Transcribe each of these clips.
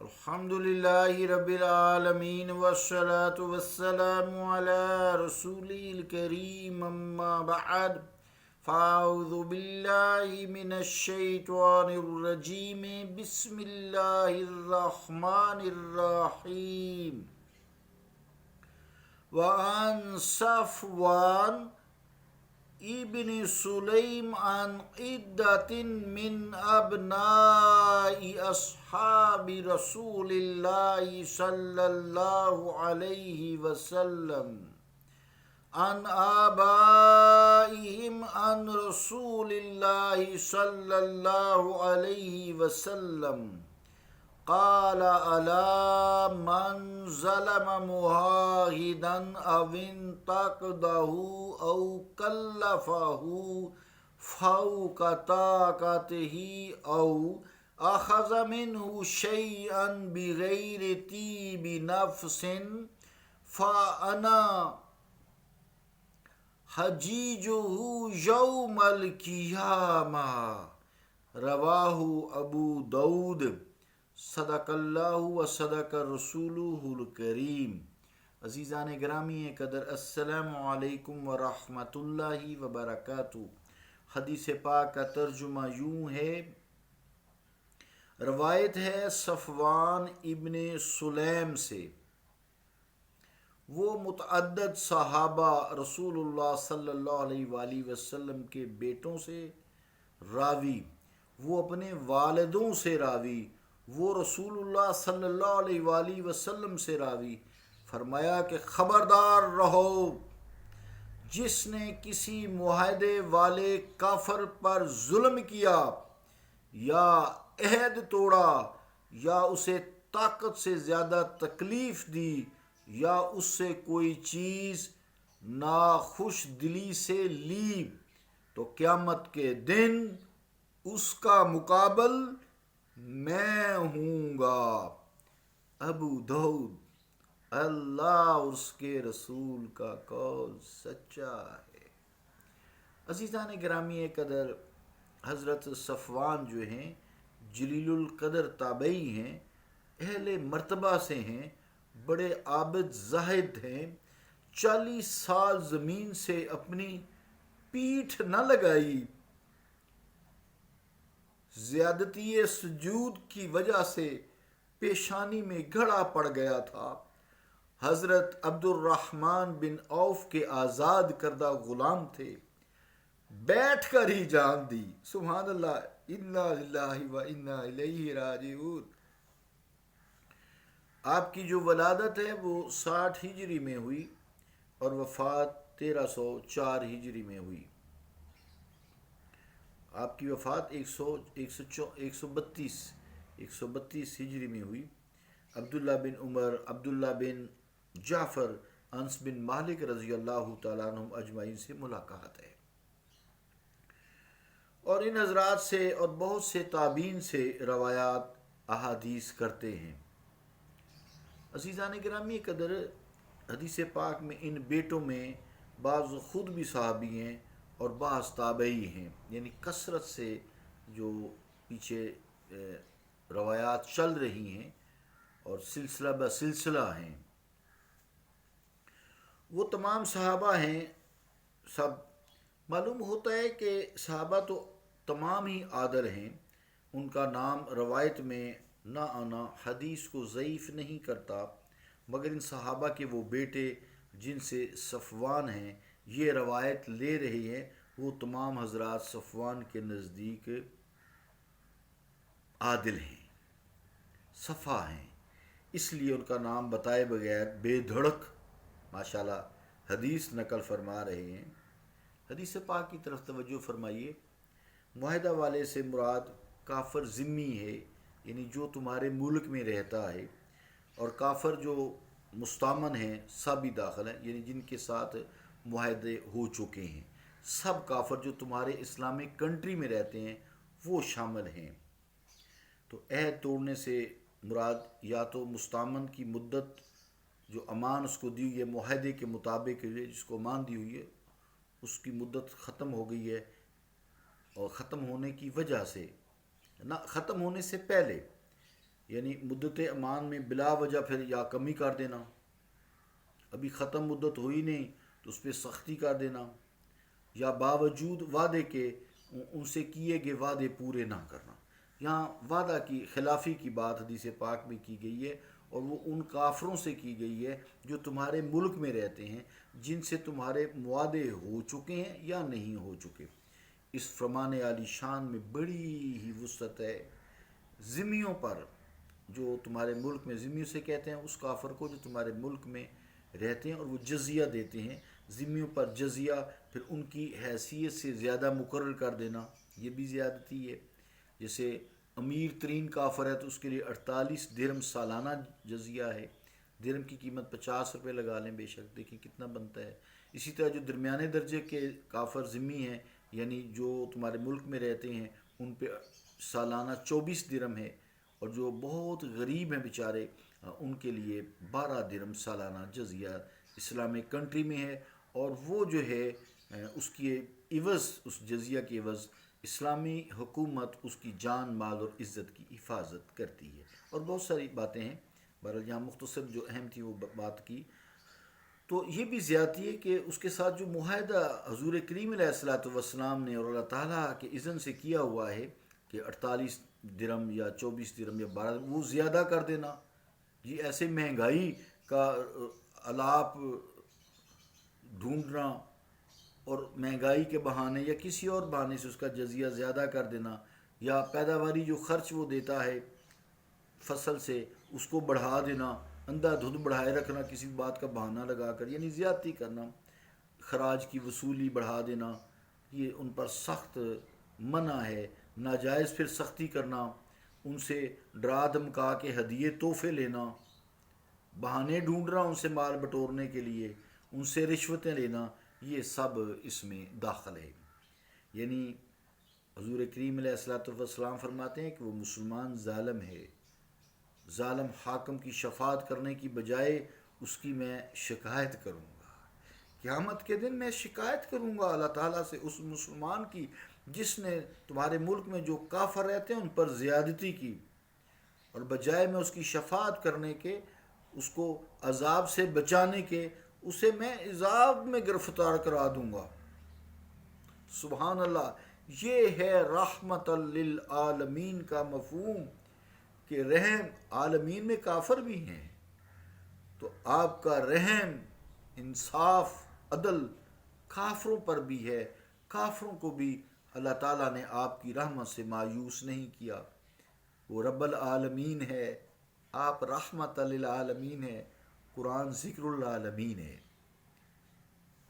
الحمدللہ رب العالمین والصلاة والسلام علی رسوله الکریم اما بعد فاعوذ باللہ من الشیطان الرجیم بسم اللہ الرحمن الرحیم وعن صفوان ابن سلیم عن عدت من ابناء اصحاب رسول اللہ صلی اللہ علیہ وسلم عن آبائهم عن رسول اللہ صلی اللہ علیہ وسلم قال الا من ظلم معاہدا او انتقده او کلفه فوق طاقته او اخذ منه شيئا بغیر طیب نفس فانا حجیجه یوم القیامہ رواہ ابو داود صدق اللہ و صدق رسولہ الکریم۔ عزیزان گرامی قدر، السلام علیکم ورحمۃ اللہ وبرکاتہ۔ حدیث پاک کا ترجمہ یوں ہے، روایت ہے صفوان ابن سلیم سے، وہ متعدد صحابہ رسول اللہ صلی اللہ علیہ وآلہ وسلم کے بیٹوں سے راوی، وہ اپنے والدوں سے راوی، وہ رسول اللہ صلی اللہ علیہ وآلہ وسلم سے راوی، فرمایا کہ خبردار رہو، جس نے کسی معاہدے والے کافر پر ظلم کیا یا عہد توڑا یا اسے طاقت سے زیادہ تکلیف دی یا اس سے کوئی چیز ناخوش دلی سے لی، تو قیامت کے دن اس کا مقابل میں ہوں گا۔ ابو داؤد۔ اللہ اور اس کے رسول کا قول سچا ہے۔ عزیزان گرامی قدر، حضرت صفوان جو ہیں جلیل القدر تابعی ہیں، اہل مرتبہ سے ہیں، بڑے عابد زاہد ہیں، 40 سال زمین سے اپنی پیٹھ نہ لگائی، زیادتی سجود کی وجہ سے پیشانی میں گھڑا پڑ گیا تھا۔ حضرت عبد الرحمن بن عوف کے آزاد کردہ غلام تھے، بیٹھ کر ہی جان دی۔ سبحان اللہ، انا للہ و انا الیہ راجعون۔ آپ کی جو ولادت ہے وہ 60 ہجری میں ہوئی اور وفات 1304 ہجری میں ہوئی۔ آپ کی وفات 132 ہجری میں ہوئی۔ عبداللہ بن عمر، عبداللہ بن جعفر، انس بن مالک رضی اللہ تعالیٰ عنہم اجمعین سے ملاقات ہے، اور ان حضرات سے اور بہت سے تابعین سے روایات احادیث کرتے ہیں۔ عزیزان گرامی قدر، حدیث پاک میں ان بیٹوں میں بعض خود بھی صحابی ہیں اور بعض تابعی ہیں، یعنی کثرت سے جو پیچھے روایات چل رہی ہیں اور سلسلہ بسلسلہ ہیں، وہ تمام صحابہ ہیں۔ سب معلوم ہوتا ہے کہ صحابہ تو تمام ہی عادل ہیں، ان کا نام روایت میں نہ آنا حدیث کو ضعیف نہیں کرتا، مگر ان صحابہ کے وہ بیٹے جن سے صفوان ہیں یہ روایت لے رہے ہیں، وہ تمام حضرات صفوان کے نزدیک عادل ہیں، صفا ہیں، اس لیے ان کا نام بتائے بغیر بے دھڑک ماشاءاللہ حدیث نقل فرما رہے ہیں۔ حدیث پاک کی طرف توجہ فرمائیے۔ معاہدہ والے سے مراد کافر ذمی ہے، یعنی جو تمہارے ملک میں رہتا ہے، اور کافر جو مستامن ہیں سب ہی داخل ہیں، یعنی جن کے ساتھ معاہدے ہو چکے ہیں، سب کافر جو تمہارے اسلامک کنٹری میں رہتے ہیں وہ شامل ہیں۔ تو عہد توڑنے سے مراد یا تو مستامن کی مدت جو امان اس کو دی ہوئی ہے معاہدے کے مطابق، جس کو امان دی ہوئی ہے اس کی مدت ختم ہو گئی ہے، اور ختم ہونے کی وجہ سے نہ ختم ہونے سے پہلے یعنی مدت امان میں بلا وجہ پھر یا کمی کر دینا، ابھی ختم مدت ہوئی نہیں تو اس پہ سختی کر دینا، یا باوجود وعدے کے ان سے کیے گئے وعدے پورے نہ کرنا۔ یہاں وعدہ کی خلافی کی بات حدیث پاک میں کی گئی ہے، اور وہ ان کافروں سے کی گئی ہے جو تمہارے ملک میں رہتے ہیں، جن سے تمہارے معاہدے ہو چکے ہیں یا نہیں ہو چکے۔ اس فرمان عالی شان میں بڑی ہی وسعت ہے۔ ذمیوں پر، جو تمہارے ملک میں، ذمیوں سے کہتے ہیں اس کافر کو جو تمہارے ملک میں رہتے ہیں اور وہ جزیہ دیتے ہیں، ذمیوں پر جزیہ پھر ان کی حیثیت سے زیادہ مقرر کر دینا، یہ بھی زیادتی ہے۔ جیسے امیر ترین کافر ہے تو اس کے لیے 48 درہم سالانہ جزیہ ہے، درہم کی قیمت 50 روپے لگا لیں، بے شک دیکھیں کتنا بنتا ہے۔ اسی طرح جو درمیانے درجے کے کافر ذمی ہیں، یعنی جو تمہارے ملک میں رہتے ہیں، ان پہ سالانہ 24 درہم ہے، اور جو بہت غریب ہیں بیچارے ان کے لیے 12 درہم سالانہ جزیہ اسلامک کنٹری میں ہے، اور وہ جو ہے اس کی عوض، اس جزیہ کی عوض اسلامی حکومت اس کی جان مال اور عزت کی حفاظت کرتی ہے، اور بہت ساری باتیں ہیں۔ بہرحال یہاں مختصر جو اہم تھی وہ بات کی۔ تو یہ بھی زیادتی ہے کہ اس کے ساتھ جو معاہدہ حضور کریم علیہ الصلوۃ والسلام نے اور اللہ تعالیٰ کے اذن سے کیا ہوا ہے کہ 48 درہم یا 24 درہم یا 12 درہم، وہ زیادہ کر دینا، یہ ایسے مہنگائی کا الاپ ڈھونڈنا اور مہنگائی کے بہانے یا کسی اور بہانے سے اس کا جزیہ زیادہ کر دینا، یا پیداواری جو خرچ وہ دیتا ہے فصل سے اس کو بڑھا دینا، اندھا دھند بڑھائے رکھنا کسی بات کا بہانہ لگا کر، یعنی زیادتی کرنا، خراج کی وصولی بڑھا دینا، یہ ان پر سخت منع ہے۔ ناجائز پھر سختی کرنا، ان سے ڈرا دھمکا کے ہدیے تحفے لینا، بہانے ڈھونڈنا ان سے مال بٹورنے کے لیے، ان سے رشوتیں لینا، یہ سب اس میں داخل ہے۔ یعنی حضور کریم علیہ الصلوۃ والسلام فرماتے ہیں کہ وہ مسلمان ظالم ہے، ظالم حاکم کی شفاعت کرنے کی بجائے اس کی میں شکایت کروں گا، قیامت کے دن میں شکایت کروں گا اللہ تعالیٰ سے اس مسلمان کی جس نے تمہارے ملک میں جو کافر رہتے ہیں ان پر زیادتی کی، اور بجائے میں اس کی شفاعت کرنے کے، اس کو عذاب سے بچانے کے، اسے میں عذاب میں گرفتار کرا دوں گا۔ سبحان اللہ، یہ ہے رحمت للعالمین کا مفہوم، کہ رحم، عالمین میں کافر بھی ہیں تو آپ کا رحم، انصاف، عدل کافروں پر بھی ہے، کافروں کو بھی اللہ تعالیٰ نے آپ کی رحمت سے مایوس نہیں کیا۔ وہ رب العالمین ہے، آپ رحمت للعالمین ہے، قرآن ذکر العالمین ہے۔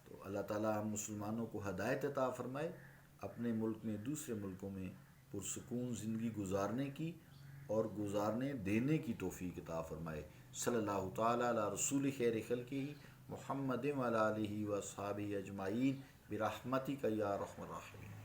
تو اللہ تعالیٰ ہم مسلمانوں کو ہدایت عطا فرمائے، اپنے ملک میں دوسرے ملکوں میں پرسکون زندگی گزارنے کی اور گزارنے دینے کی توفیق عطا فرمائے۔ صلی اللہ تعالیٰ علی رسول خیر خلقہ محمد وعلی آلہ و اصحابہ اجمعین برحمتک یا ارحم الراحمین۔